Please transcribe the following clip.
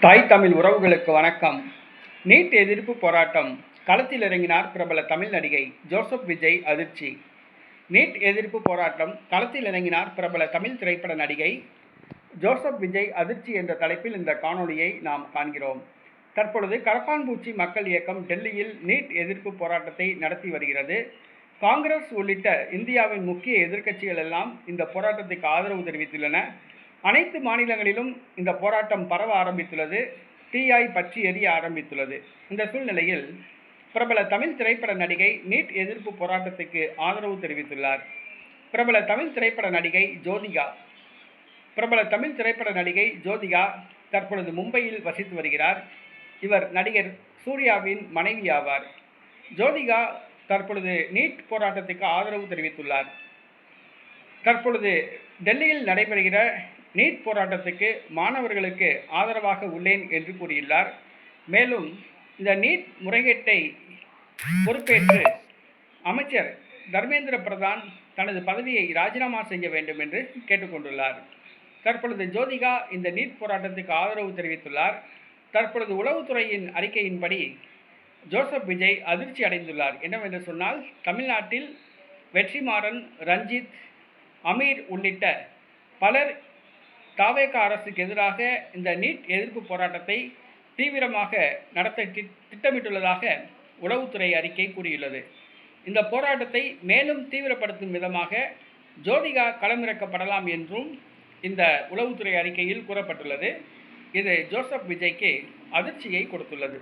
தாய் தமிழ் உறவுகளுக்கு வணக்கம். நீட் எதிர்ப்பு போராட்டம் களத்தில் இறங்கினார் பிரபல தமிழ் நடிகை ஜோசப் விஜய் அதிர்ச்சி. நீட் எதிர்ப்பு போராட்டம் களத்தில் இறங்கினார் பிரபல தமிழ் திரைப்பட நடிகை ஜோசப் விஜய் அதிர்ச்சி என்ற தலைப்பில் இந்த காணொலியை நாம் காண்கிறோம். தற்பொழுது கரப்பான்பூச்சி மக்கள் இயக்கம் டெல்லியில் நீட் எதிர்ப்பு போராட்டத்தை நடத்தி வருகிறது. காங்கிரஸ் உள்ளிட்ட இந்தியாவின் முக்கிய எதிர்க்கட்சிகள் எல்லாம் இந்த போராட்டத்துக்கு ஆதரவு தெரிவித்துள்ளன. அனைத்து மாநிலங்களிலும் இந்த போராட்டம் பரவ ஆரம்பித்துள்ளது. தீயாய் பற்றி எரிய ஆரம்பித்துள்ளது. இந்த சூழ்நிலையில் பிரபல தமிழ் திரைப்பட நடிகை நீட் எதிர்ப்பு போராட்டத்துக்கு ஆதரவு தெரிவித்துள்ளார். பிரபல தமிழ் திரைப்பட நடிகை ஜோதிகா தற்பொழுது மும்பையில் வசித்து வருகிறார். இவர் நடிகர் சூர்யாவின் மனைவி ஆவார். ஜோதிகா தற்பொழுது நீட் போராட்டத்துக்கு ஆதரவு தெரிவித்துள்ளார். தற்பொழுது டெல்லியில் நடைபெறுகிற நீட் போராட்டத்துக்கு மாணவர்களுக்கு ஆதரவாக உள்ளேன் என்று கூறியுள்ளார். மேலும் இந்த நீட் முறைகேட்டை பொறுப்பேற்று அமைச்சர் தர்மேந்திர பிரதான் தனது பதவியை ராஜினாமா செய்ய வேண்டும் என்று கேட்டுக்கொண்டுள்ளார். தற்பொழுது ஜோதிகா இந்த நீட் போராட்டத்துக்கு ஆதரவு தெரிவித்துள்ளார். தற்பொழுது உளவுத்துறையின் அறிக்கையின்படி ஜோசப் விஜய் அதிர்ச்சி அடைந்துள்ளார். என்னவென்று சொன்னால், தமிழ்நாட்டில் வெற்றிமாறன், ரஞ்சித், அமீர் உள்ளிட்ட பலர் தாவேகா அரசுக்கு எதிராக இந்த நீட் எதிர்ப்பு போராட்டத்தை தீவிரமாக நடத்த திட்டமிட்டுள்ளதாக உளவுத்துறை அறிக்கை கூறியுள்ளது. இந்த போராட்டத்தை மேலும் தீவிரப்படுத்தும் விதமாக ஜோதிகா களமிறக்கப்படலாம் என்றும் இந்த உளவுத்துறை அறிக்கையில் கூறப்பட்டுள்ளது. இது ஜோசப் விஜய்க்கு அதிர்ச்சியை கொடுத்துள்ளது.